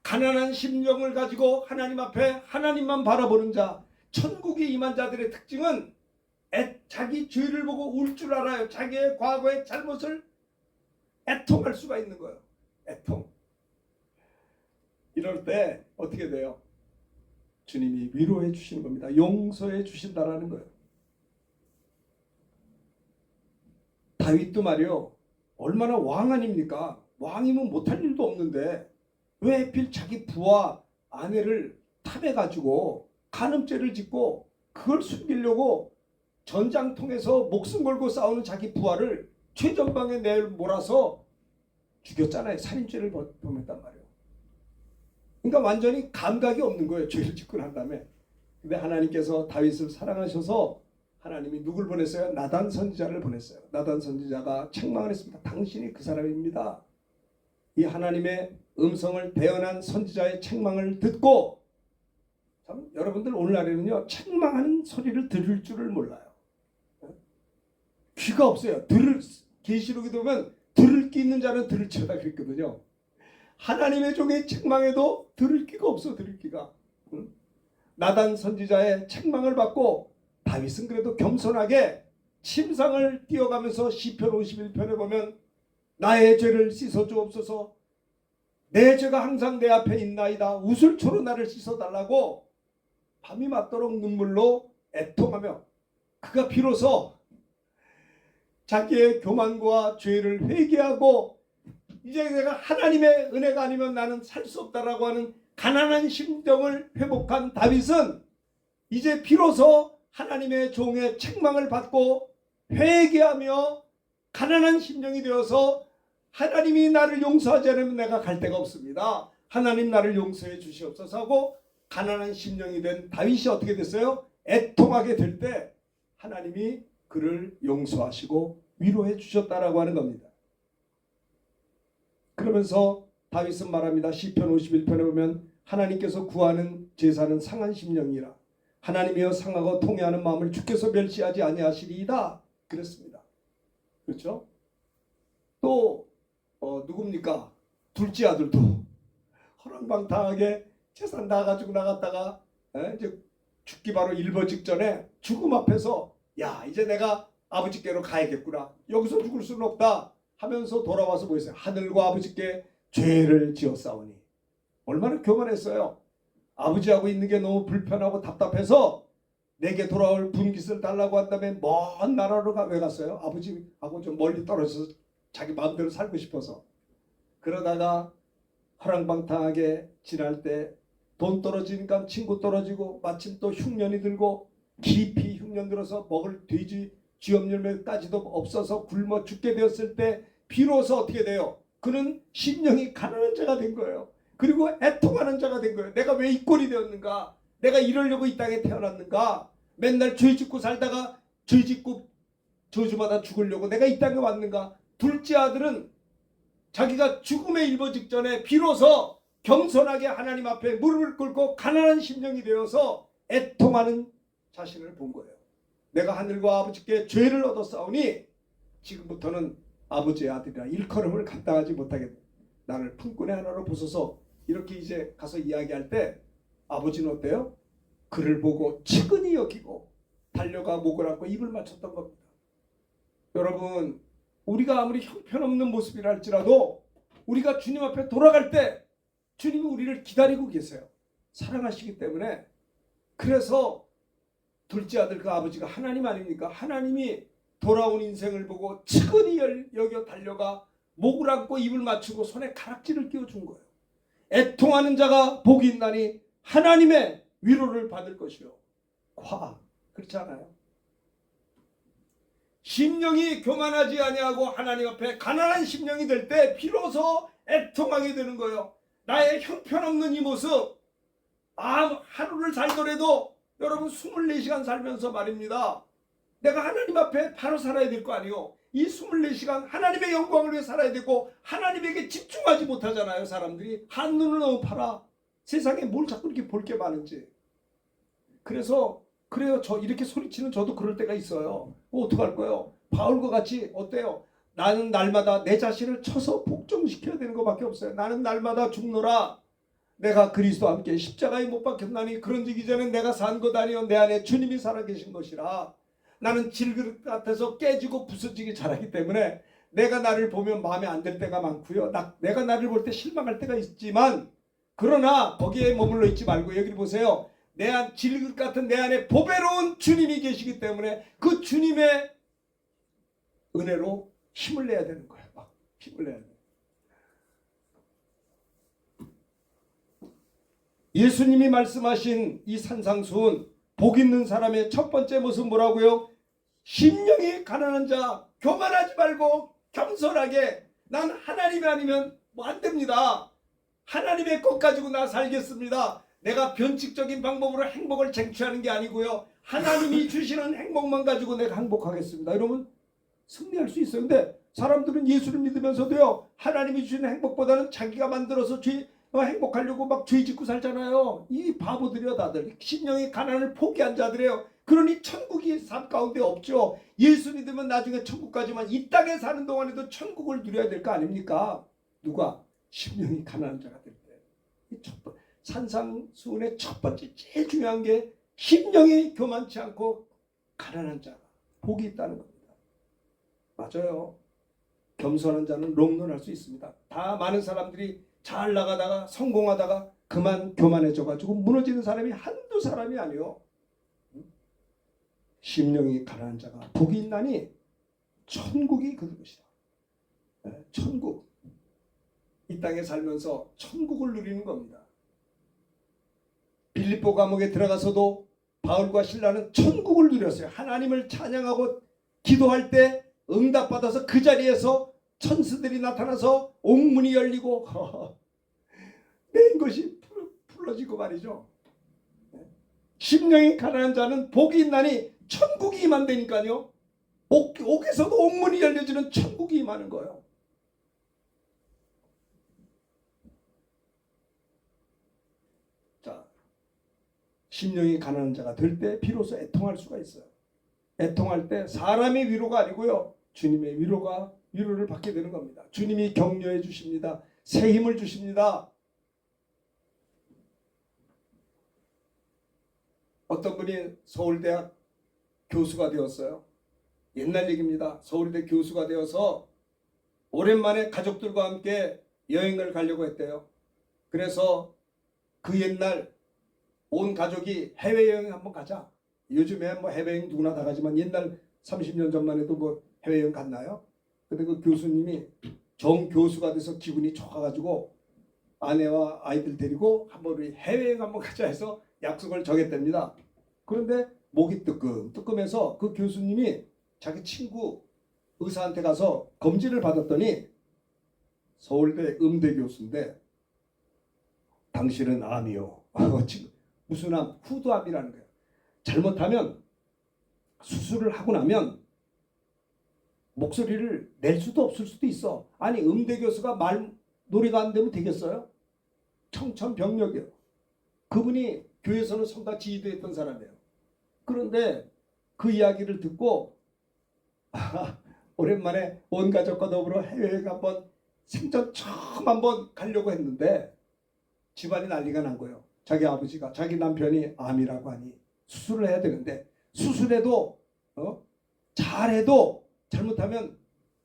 가난한 심령을 가지고 하나님 앞에 하나님만 바라보는 자, 천국이 임한 자들의 특징은 자기 죄를 보고 울 줄 알아요. 자기의 과거의 잘못을 애통할 수가 있는 거예요. 애통. 이럴 때 어떻게 돼요? 주님이 위로해 주시는 겁니다. 용서해 주신다라는 거예요. 다윗도 말이요, 얼마나 왕 아닙니까? 왕이면 못할 일도 없는데 왜 하필 자기 부하 아내를 탑해가지고 간음죄를 짓고 그걸 숨기려고 전장통에서 목숨 걸고 싸우는 자기 부하를 최전방에 몰아서 죽였잖아요. 살인죄를 범했단 말이에요. 그러니까 완전히 감각이 없는 거예요. 죄를 짓고 난 다음에. 근데 하나님께서 다윗을 사랑하셔서 하나님이 누굴 보냈어요? 나단 선지자를 보냈어요. 나단 선지자가 책망을 했습니다. 당신이 그 사람입니다. 이 하나님의 음성을 대언한 선지자의 책망을 듣고, 참 여러분들 오늘날에는요 책망하는 소리를 들을 줄을 몰라요. 귀가 없어요. 계시록에 보면 들을 귀 있는 자는 들을지어다 그랬거든요. 하나님의 종의 책망에도 들을 귀가 없어. 들을 귀가. 나단 선지자의 책망을 받고 다윗은 그래도 겸손하게 침상을 띄어가면서 시편 51편에 보면 나의 죄를 씻어 주옵소서, 내 죄가 항상 내 앞에 있나이다, 우슬초로 나를 씻어달라고 밤이 맞도록 눈물로 애통하며, 그가 비로소 자기의 교만과 죄를 회개하고 이제 내가 하나님의 은혜가 아니면 나는 살 수 없다라고 하는 가난한 심정을 회복한 다윗은 이제 비로소 하나님의 종의 책망을 받고 회개하며 가난한 심령이 되어서 하나님이 나를 용서하지 않으면 내가 갈 데가 없습니다, 하나님 나를 용서해 주시옵소서 하고 가난한 심령이 된 다윗이 어떻게 됐어요? 애통하게 될 때 하나님이 그를 용서하시고 위로해 주셨다라고 하는 겁니다. 그러면서 다윗은 말합니다. 시편 51편에 보면 하나님께서 구하는 제사는 상한 심령이라, 하나님이여 상하고 통회하는 마음을 주께서 멸시하지 아니하시리이다 그랬습니다. 그렇죠? 또 누굽니까? 둘째 아들도 허랑방탕하게 재산 다 가지고 나갔다가 이제 죽기 바로 일보 직전에 죽음 앞에서 야 이제 내가 아버지께로 가야겠구나, 여기서 죽을 수는 없다 하면서 돌아와서 뭐 했어요? 하늘과 아버지께 죄를 지었사오니. 얼마나 교만했어요. 아버지하고 있는 게 너무 불편하고 답답해서 내게 돌아올 분깃을 달라고 한 다음에 먼 나라로 왜 갔어요? 아버지하고 좀 멀리 떨어져서 자기 마음대로 살고 싶어서. 그러다가 허랑방탕하게 지날 때 돈 떨어지니까 친구 떨어지고 마침 또 흉년이 들고 깊이 흉년 들어서 먹을 돼지 쥐염열매까지도 없어서 굶어 죽게 되었을 때 비로소 어떻게 돼요? 그는 심령이 가난한 자가 된 거예요. 그리고 애통하는 자가 된 거예요. 내가 왜 이 꼴이 되었는가? 내가 이러려고 이 땅에 태어났는가? 맨날 죄 짓고 살다가 죄 짓고 저주마다 죽으려고 내가 이 땅에 왔는가? 둘째 아들은 자기가 죽음의 일보 직전에 비로소 겸손하게 하나님 앞에 무릎을 꿇고 가난한 심령이 되어서 애통하는 자신을 본 거예요. 내가 하늘과 아버지께 죄를 얻었사오니 지금부터는 아버지의 아들이라 일컬음을 감당하지 못하겠다, 나를 품꾼의 하나로 보소서. 이렇게 이제 가서 이야기할 때 아버지는 어때요? 그를 보고 측은히 여기고 달려가 목을 안고 입을 맞췄던 겁니다. 여러분, 우리가 아무리 형편없는 모습이라 할지라도 우리가 주님 앞에 돌아갈 때 주님이 우리를 기다리고 계세요. 사랑하시기 때문에. 그래서 둘째 아들 그 아버지가 하나님 아닙니까? 하나님이 돌아온 인생을 보고 측은히 여겨 달려가 목을 안고 입을 맞추고 손에 가락지를 끼워준 거예요. 애통하는 자가 복이 있나니 하나님의 위로를 받을 것이요. 그렇지 않아요? 심령이 교만하지 아니하고 하나님 앞에 가난한 심령이 될 때 비로소 애통하게 되는 거예요. 나의 형편없는 이 모습, 하루를 살더라도 여러분 24시간 살면서 말입니다, 내가 하나님 앞에 바로 살아야 될 거 아니에요. 이 24시간 하나님의 영광을 위해 살아야 되고 하나님에게 집중하지 못하잖아요. 사람들이 한눈을 너무 팔아. 세상에 뭘 자꾸 이렇게 볼 게 많은지. 그래서 그래요. 저 이렇게 소리치는 저도 그럴 때가 있어요. 어떡할 거예요? 바울과 같이 어때요? 나는 날마다 내 자신을 쳐서 복종시켜야 되는 것밖에 없어요. 나는 날마다 죽노라. 내가 그리스도와 함께 십자가에 못 박혔나니 그런즉 이제는 내가 산 것 아니요 내 안에 주님이 살아계신 것이라. 나는 질그릇 같아서 깨지고 부서지기 잘하기 때문에 내가 나를 보면 마음에 안 들 때가 많고요. 내가 나를 볼 때 실망할 때가 있지만, 그러나 거기에 머물러 있지 말고 여기 보세요. 질그릇 같은 내 안에 보배로운 주님이 계시기 때문에 그 주님의 은혜로 힘을 내야 되는 거예요. 힘을 내야 돼요. 예수님이 말씀하신 이 산상수훈, 복 있는 사람의 첫 번째 모습 뭐라고요? 심령이 가난한 자, 교만하지 말고 겸손하게, 난 하나님이 아니면 뭐 안 됩니다. 하나님의 것 가지고 나 살겠습니다. 내가 변칙적인 방법으로 행복을 쟁취하는 게 아니고요. 하나님이 주시는 행복만 가지고 내가 행복하겠습니다. 이러면 승리할 수 있어요. 근데 사람들은 예수를 믿으면서도요, 하나님이 주시는 행복보다는 자기가 만들어서 행복하려고 막 죄 짓고 살잖아요. 이 바보들이요, 다들. 심령의 가난을 포기한 자들이에요. 그러니 천국이 삶 가운데 없죠. 예수 믿으면 나중에 천국 가지만 이 땅에 사는 동안에도 천국을 누려야 될 거 아닙니까? 누가? 심령이 가난한 자가 될 때. 산상수훈의 첫 번째 제일 중요한 게 심령이 교만치 않고 가난한 자가 복이 있다는 겁니다. 맞아요. 겸손한 자는 롱런할 수 있습니다. 다 많은 사람들이 잘 나가다가 성공하다가 그만 교만해져 가지고 무너지는 사람이 한두 사람이 아니요. 심령이 가난한 자가 복이 있나니 천국이 그것이다. 천국. 이 땅에 살면서 천국을 누리는 겁니다. 빌립보 감옥에 들어가서도 바울과 실라는 천국을 누렸어요. 하나님을 찬양하고 기도할 때 응답받아서 그 자리에서 천사들이 나타나서 옥문이 열리고 내 것이 풀어지고 말이죠. 심령이 가난한 자는 복이 있나니 천국이 임한다니까요. 옥에서도 옥문이 열려지는 천국이 임하는 거예요. 자, 심령이 가난한 자가 될 때 비로소 애통할 수가 있어요. 애통할 때 사람의 위로가 아니고요, 주님의 위로를 받게 되는 겁니다. 주님이 격려해 주십니다. 새 힘을 주십니다. 어떤 분이 서울대학 교수가 되었어요. 옛날 얘기입니다. 서울대 교수가 되어서 오랜만에 가족들과 함께 여행을 가려고 했대요. 그래서 그 옛날 온 가족이 해외여행 한번 가자. 요즘에 뭐 해외여행 누구나 다 가지만 옛날 30년 전만 해도 뭐 해외여행 갔나요? 근데 그 교수님이 정교수가 돼서 기분이 좋아가지고 아내와 아이들 데리고 한번 우리 해외여행 한번 가자 해서 약속을 정했답니다. 그런데 목이 뜨끔뜨끔해서 그 교수님이 자기 친구 의사한테 가서 검진을 받았더니 서울대 음대 교수인데 당신은 암이요. 무슨 암? 후두암이라는 거예요. 잘못하면 수술을 하고 나면 목소리를 낼 수도 없을 수도 있어. 아니 음대 교수가 노래가 안 되면 되겠어요? 청천벽력이에요. 그분이 교회에서는 성가 지휘도했던 사람이에요. 그런데 그 이야기를 듣고 오랜만에 온 가족과 더불어 해외여행 한번 생전 처음 한번 가려고 했는데 집안이 난리가 난 거예요. 자기 아버지가 자기 남편이 암이라고 하니 수술을 해야 되는데 수술해도 잘해도 잘못하면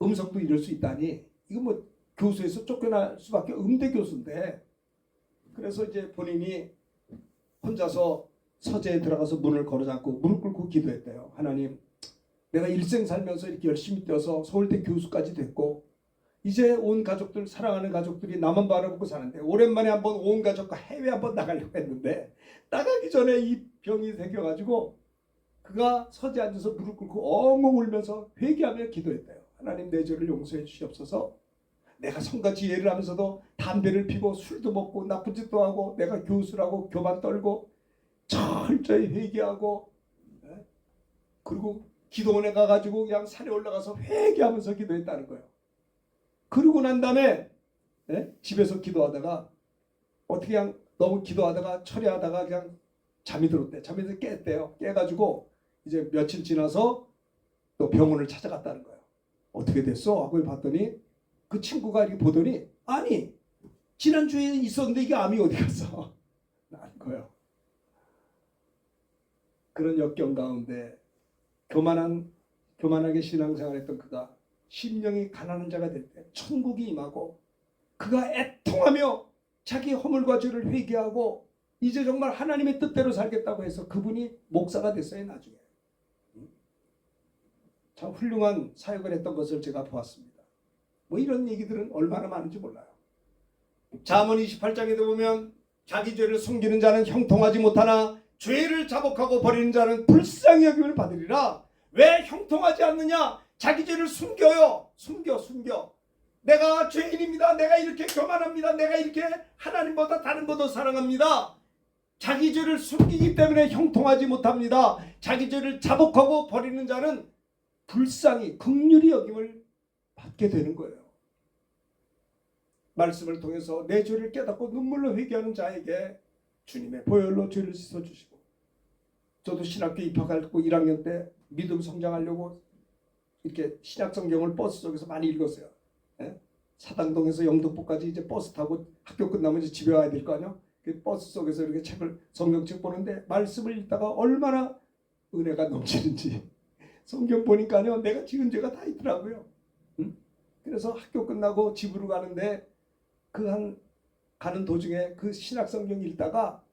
음성도 잃을 수 있다니 이거 뭐 교수에서 쫓겨날 수밖에 음대 교수인데 그래서 이제 본인이 혼자서 서재에 들어가서 문을 걸어잡고 무릎 꿇고 기도했대요. 하나님, 내가 일생 살면서 이렇게 열심히 뛰어서 서울대 교수까지 됐고 이제 온 가족들 사랑하는 가족들이 나만 바라보고 사는데 오랜만에 한번 온 가족과 해외 한번 나가려고 했는데 나가기 전에 이 병이 생겨가지고 그가 서재에 앉아서 무릎 꿇고 엉엉 울면서 회개하며 기도했대요. 하나님 내 죄를 용서해 주시옵소서. 내가 성가 지혜를 하면서도 담배를 피고 술도 먹고 나쁜 짓도 하고 내가 교수라고 교만 떨고 철저히 회개하고 그리고 기도원에 가가지고 그냥 산에 올라가서 회개하면서 기도했다는 거예요. 그러고 난 다음에 집에서 기도하다가 어떻게 그냥 너무 기도하다가 철회하다가 그냥 잠이 들었대. 잠에서 깼대요. 깨가지고 이제 며칠 지나서 또 병원을 찾아갔다는 거예요. 어떻게 됐어? 하고 봤더니 그 친구가 이렇게 보더니 아니 지난주에 있었는데 이게 암이 어디 갔어? 난 거예요. 그런 역경 가운데 교만하게 신앙생활했던 그가 심령이 가난한 자가 될 때 천국이 임하고 그가 애통하며 자기 허물과 죄를 회개하고 이제 정말 하나님의 뜻대로 살겠다고 해서 그분이 목사가 됐어요. 나중에 참 훌륭한 사역을 했던 것을 제가 보았습니다. 뭐 이런 얘기들은 얼마나 많은지 몰라요. 잠언 28장에도 보면 자기 죄를 숨기는 자는 형통하지 못하나 죄를 자복하고 버리는 자는 불쌍히 여김을 받으리라. 왜 형통하지 않느냐? 자기 죄를 숨겨요. 숨겨. 내가 죄인입니다. 내가 이렇게 교만합니다. 내가 이렇게 하나님보다 다른 것도 사랑합니다. 자기 죄를 숨기기 때문에 형통하지 못합니다. 자기 죄를 자복하고 버리는 자는 불쌍히 긍휼히 여김을 받게 되는 거예요. 말씀을 통해서 내 죄를 깨닫고 눈물로 회개하는 자에게 주님의 보혈로 죄를 씻어주시고, 저도 신학교 입학하고 1학년 때 믿음 성장하려고 이렇게 신약 성경을 버스 속에서 많이 읽었어요. 예? 사당동에서 영등포까지 이제 버스 타고 학교 끝나면 이제 집에 와야 될 거 아니야? 그 버스 속에서 이렇게 성경책 보는데 말씀을 읽다가 얼마나 은혜가 넘치는지 성경 보니까요, 내가 지은 죄가 다 있더라고요. 응? 그래서 학교 끝나고 집으로 가는데 가는 도중에 그 신약 성경 읽다가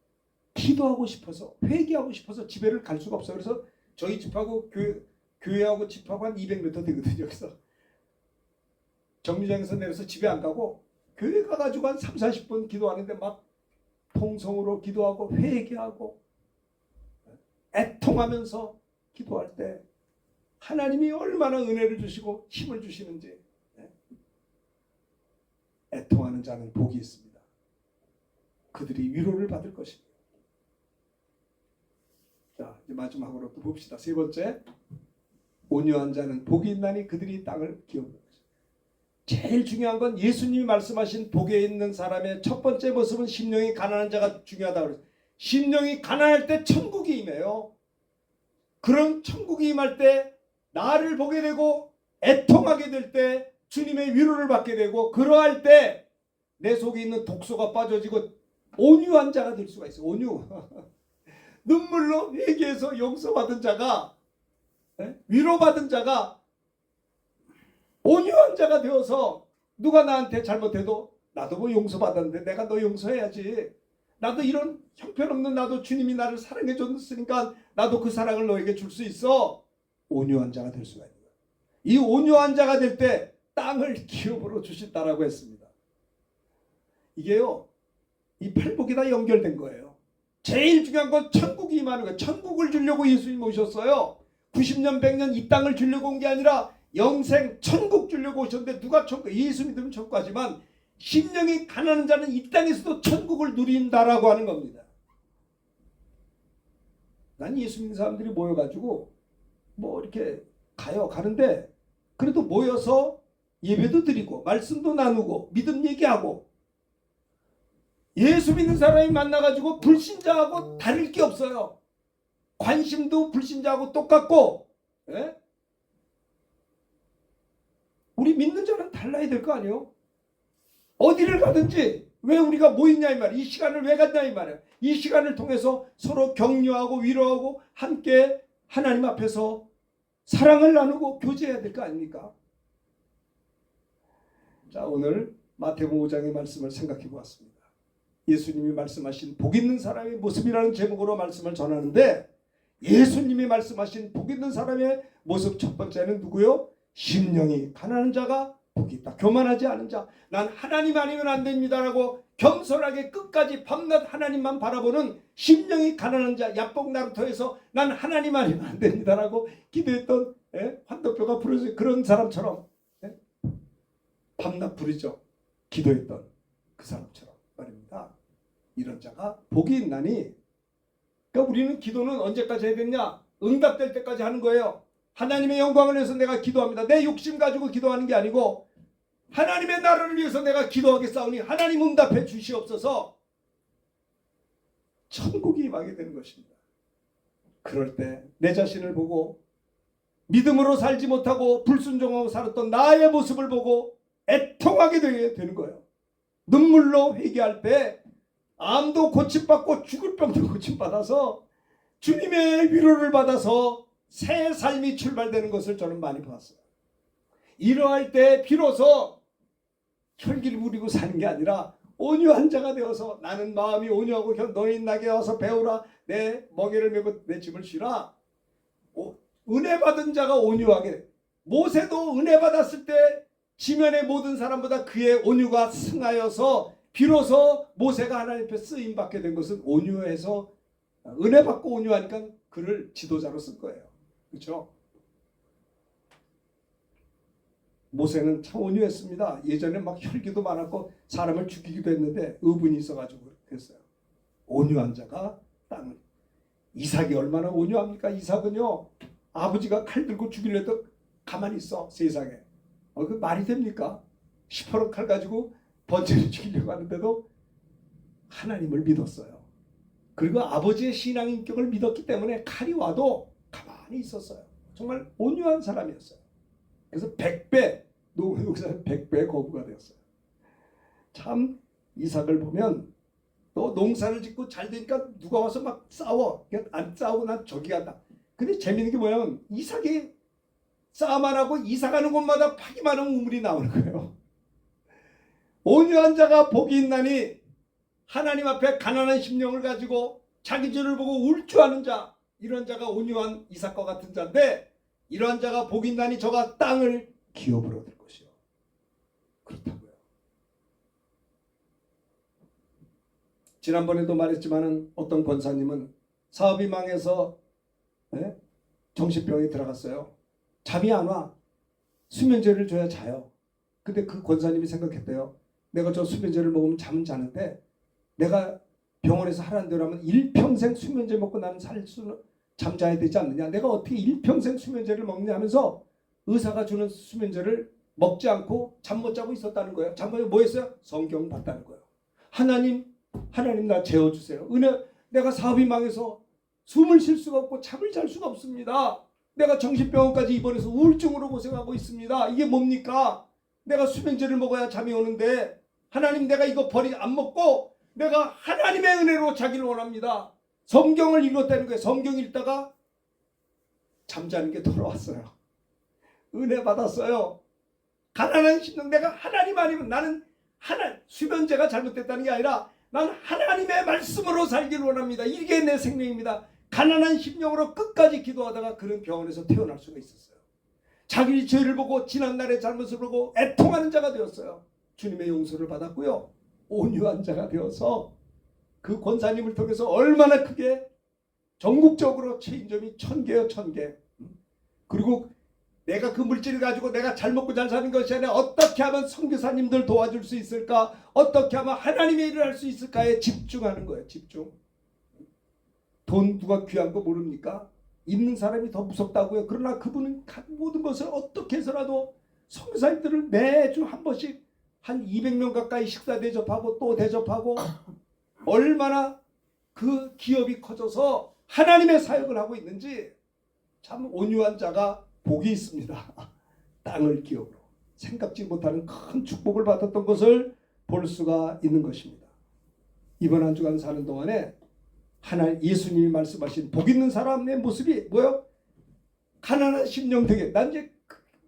기도하고 싶어서, 회개하고 싶어서 집에를 갈 수가 없어요. 그래서 저희 집하고 교회하고 집하고 한 200m 되거든요. 그래서 정류장에서 내려서 집에 안 가고 교회 가가지고 한 3, 40분 기도하는데 막 통성으로 기도하고 회개하고 애통하면서 기도할 때 하나님이 얼마나 은혜를 주시고 힘을 주시는지. 애통하는 자는 복이 있습니다. 그들이 위로를 받을 것입니다. 자, 이제 마지막으로 또 봅시다. 세 번째, 온유한 자는 복이 있나니 그들이 땅을 기업할 것입니다. 제일 중요한 건 예수님이 말씀하신 복에 있는 사람의 첫 번째 모습은 심령이 가난한 자가 중요하다고 그랬어요. 심령이 가난할 때 천국이 임해요. 그런 천국이 임할 때 나를 보게 되고 애통하게 될 때 주님의 위로를 받게 되고, 그러할 때 내 속에 있는 독소가 빠져지고 온유한 자가 될 수가 있어요. 온유. 눈물로 회개해서 용서받은 자가, 위로받은 자가 온유한 자가 되어서 누가 나한테 잘못해도 나도 뭐 용서받았는데 내가 너 용서해야지. 나도 이런 형편없는 나도 주님이 나를 사랑해 줬으니까 나도 그 사랑을 너에게 줄 수 있어. 온유한 자가 될 수가 있는 거예요. 이 온유한 자가 될 때 땅을 기업으로 주신다라고 했습니다. 이게요, 이 팔복이 다 연결된 거예요. 제일 중요한 건 천국이 임하는 거예요. 천국을 주려고 예수님 오셨어요. 90년 100년 이 땅을 주려고 온 게 아니라 영생 천국 주려고 오셨는데, 누가 천국, 예수 믿으면 천국 가지만 심령이 가난한 자는 이 땅에서도 천국을 누린다라고 하는 겁니다. 난 예수 믿는 사람들이 모여가지고 뭐 이렇게 가는데 그래도 모여서 예배도 드리고 말씀도 나누고 믿음 얘기하고, 예수 믿는 사람이 만나가지고 불신자하고 다를 게 없어요. 관심도 불신자하고 똑같고, 예? 우리 믿는 자는 달라야 될 거 아니에요? 어디를 가든지 왜 우리가 모이냐 이 말이에요. 이 시간을 왜 갔냐 이 말이에요. 이 시간을 통해서 서로 격려하고 위로하고 함께 하나님 앞에서 사랑을 나누고 교제해야 될 거 아닙니까? 자, 오늘 마태복음 5장의 말씀을 생각해 보았습니다. 예수님이 말씀하신 복 있는 사람의 모습이라는 제목으로 말씀을 전하는데, 예수님이 말씀하신 복 있는 사람의 모습 첫 번째는 누구요? 심령이 가난한 자가 복이 있다. 교만하지 않은 자. 난 하나님 아니면 안 됩니다라고 겸손하게 끝까지 밤낮 하나님만 바라보는 심령이 가난한 자. 야복 나루터에서 난 하나님 아니면 안 됩니다라고 기도했던 환도표가 부러진 그런 사람처럼 밤낮 부르죠. 기도했던 그 사람처럼 말입니다. 이런 자가 복이 있나니. 그러니까 우리는 기도는 언제까지 해야 되냐? 응답될 때까지 하는 거예요. 하나님의 영광을 위해서 내가 기도합니다. 내 욕심 가지고 기도하는 게 아니고 하나님의 나라를 위해서 내가 기도하겠사오니 하나님 응답해 주시옵소서. 천국이 임하게 되는 것입니다. 그럴 때 내 자신을 보고 믿음으로 살지 못하고 불순종하고 살았던 나의 모습을 보고 애통하게 되는 거예요. 눈물로 회개할 때 암도 고침받고 죽을 병도 고침받아서 주님의 위로를 받아서 새 삶이 출발되는 것을 저는 많이 봤어요. 이러할 때 비로소 혈기를 부리고 사는 게 아니라 온유한 자가 되어서, 나는 마음이 온유하고 너희 나게 와서 배우라. 내 멍에를 메고 내 짐을 쉬라. 은혜 받은 자가 온유하게. 모세도 은혜 받았을 때 지면의 모든 사람보다 그의 온유가 승하여서 비로소 모세가 하나님 앞에 쓰임 받게 된 것은 온유해서, 은혜 받고 온유하니까 그를 지도자로 쓴 거예요. 그렇죠? 모세는 참 온유했습니다. 예전에 막 혈기도 많았고 사람을 죽이기도 했는데 의분이 있어가지고 그랬어요. 온유한 자가 땅을. 이삭이 얼마나 온유합니까? 이삭은요, 아버지가 칼 들고 죽이려도 가만히 있어. 세상에. 그 말이 됩니까? 시퍼런 칼 가지고 번제를 죽이려고 하는데도 하나님을 믿었어요. 그리고 아버지의 신앙 인격을 믿었기 때문에 칼이 와도 가만히 있었어요. 정말 온유한 사람이었어요. 그래서 100배, 여기서 100배 거부가 되었어요. 참 이삭을 보면 또 농사를 짓고 잘 되니까 누가 와서 막 싸워. 안 싸우고 난 저기 간다. 근데 재밌는 게 뭐냐면 이삭이 싸움만 하고 이삭하는 곳마다 파기만 하면 우물이 나오는 거예요. 온유한 자가 복이 있나니 하나님 앞에 가난한 심령을 가지고 자기 죄를 보고 울주하는 자, 이런 자가 온유한 이삭과 같은 자인데, 이러한 자가 복이 있나니 저가 땅을 기업으로 얻을 것이요. 그렇다고요. 지난번에도 말했지만은 어떤 권사님은 사업이 망해서 정신병에 들어갔어요. 잠이 안 와. 수면제를 줘야 자요. 근데 그 권사님이 생각했대요. 내가 저 수면제를 먹으면 잠은 자는데 내가 병원에서 하라는 대로 하면 일평생 수면제 먹고 나는 잠자야 되지 않느냐. 내가 어떻게 일평생 수면제를 먹냐 하면서 의사가 주는 수면제를 먹지 않고 잠 못 자고 있었다는 거예요. 잠 못 자고 뭐 했어요? 성경 봤다는 거예요. 하나님 나 재워주세요. 내가 사업이 망해서 숨을 쉴 수가 없고 잠을 잘 수가 없습니다. 내가 정신병원까지 입원해서 우울증으로 고생하고 있습니다. 이게 뭡니까? 내가 수면제를 먹어야 잠이 오는데 하나님, 내가 이거 안 먹고 내가 하나님의 은혜로 자기를 원합니다. 성경을 읽었다는 거예요. 성경 읽다가 잠자는 게 돌아왔어요. 은혜 받았어요. 가난한 심령, 내가 하나님 아니면 나는 수면제가 잘못됐다는 게 아니라 난 하나님의 말씀으로 살기를 원합니다. 이게 내 생명입니다. 가난한 심령으로 끝까지 기도하다가 그런 병원에서 태어날 수가 있었어요. 자기 죄를 보고 지난날의 잘못을 보고 애통하는 자가 되었어요. 주님의 용서를 받았고요. 온유한 자가 되어서 그 권사님을 통해서 얼마나 크게 전국적으로 체인점이 1000개요, 1000개. 그리고 내가 그 물질을 가지고 내가 잘 먹고 잘 사는 것이 아니라 어떻게 하면 선교사님들 도와줄 수 있을까, 어떻게 하면 하나님의 일을 할 수 있을까에 집중하는 거예요. 집중. 돈 누가 귀한 거 모릅니까? 있는 사람이 더 무섭다고요. 그러나 그분은 모든 것을 어떻게 해서라도 선교사님들을 매주 한 번씩 한 200명 가까이 식사 대접하고 또 대접하고, 얼마나 그 기업이 커져서 하나님의 사역을 하고 있는지. 참 온유한 자가 복이 있습니다. 땅을 기업으로 생각지 못하는 큰 축복을 받았던 것을 볼 수가 있는 것입니다. 이번 한 주간 사는 동안에 예수님이 말씀하신 복 있는 사람의 모습이 뭐예요? 가난한 심령 되게. 난 이제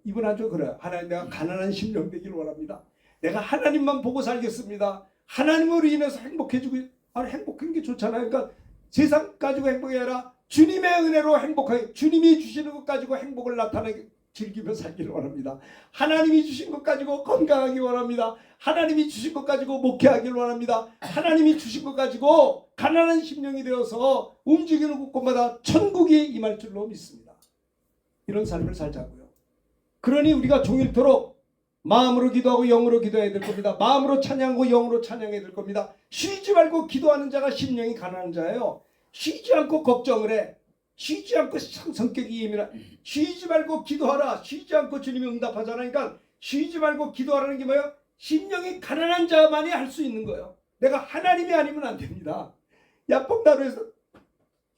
이번 한 주 그래요. 하나님, 내가 가난한 심령 되기를 원합니다. 내가 하나님만 보고 살겠습니다. 하나님으로 인해서 행복한 게 좋잖아요. 그러니까 세상 가지고 행복이 아니라 주님의 은혜로 행복하게, 주님이 주시는 것 가지고 행복을 나타내게 즐기며 살기를 원합니다. 하나님이 주신 것 가지고 건강하기 원합니다. 하나님이 주신 것 가지고 목회하기를 원합니다. 하나님이 주신 것 가지고 가난한 심령이 되어서 움직이는 곳마다 천국이 임할 줄로 믿습니다. 이런 삶을 살자고요. 그러니 우리가 종일토록 마음으로 기도하고 영으로 기도해야 될 겁니다. 마음으로 찬양하고 영으로 찬양해야 될 겁니다. 쉬지 말고 기도하는 자가 심령이 가난한 자예요. 쉬지 않고 걱정을 해. 쉬지 않고 성격이 예민해. 쉬지 말고 기도하라. 쉬지 않고 주님이 응답하잖아요. 그러니까 쉬지 말고 기도하라는 게 뭐예요? 심령이 가난한 자만이 할 수 있는 거예요. 내가 하나님이 아니면 안 됩니다. 야뽕나루에서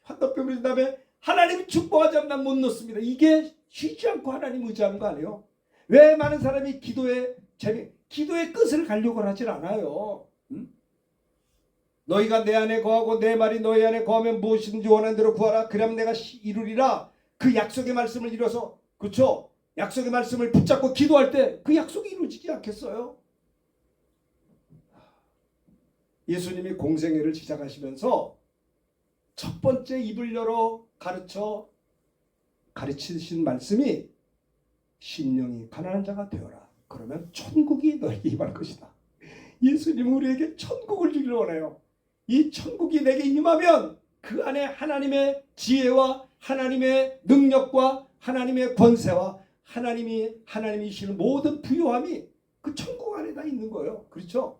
환도병 든 다음에 하나님이 축복하지 않으면 난 못 넣습니다. 이게 쉬지 않고 하나님 의지하는 거 아니에요? 왜 많은 사람이 기도의 끝을 가려고 하질 않아요? 너희가 내 안에 거하고 내 말이 너희 안에 거하면 무엇이든지 원하는 대로 구하라. 그러면 내가 이루리라. 그 약속의 말씀을 이뤄서, 그렇죠? 약속의 말씀을 붙잡고 기도할 때 그 약속이 이루어지지 않겠어요? 예수님이 공생애를 시작하시면서 첫 번째 입을 열어 가르치신 말씀이 심령이 가난한 자가 되어라. 그러면 천국이 너에게 임할 것이다. 예수님은 우리에게 천국을 주기를 원해요. 이 천국이 내게 임하면 그 안에 하나님의 지혜와 하나님의 능력과 하나님의 권세와 하나님이 주시는 모든 부요함이 그 천국 안에 다 있는 거예요. 그렇죠?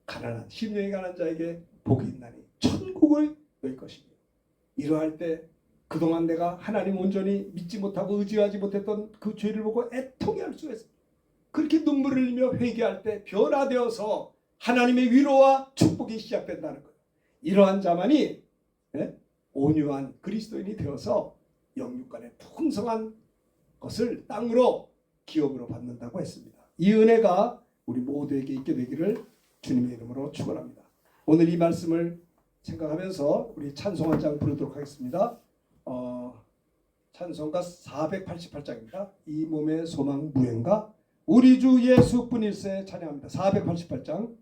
가난한 심령이 가난한 자에게 복이 있나니 천국을 너희 것이니. 이러할 때 그동안 내가 하나님 온전히 믿지 못하고 의지하지 못했던 그 죄를 보고 애통해 할 수가 있어요. 그렇게 눈물을 흘리며 회개할 때 변화되어서 하나님의 위로와 축복이 시작된다는 거예요. 이러한 자만이 온유한 그리스도인이 되어서 영육간의 풍성한 것을 땅으로 기업으로 받는다고 했습니다. 이 은혜가 우리 모두에게 있게 되기를 주님의 이름으로 축원합니다. 오늘 이 말씀을 생각하면서 우리 찬송 한 장 부르도록 하겠습니다. 찬송가 488장입니다. 이 몸의 소망 무행가 우리 주 예수뿐일세 찬양합니다. 488장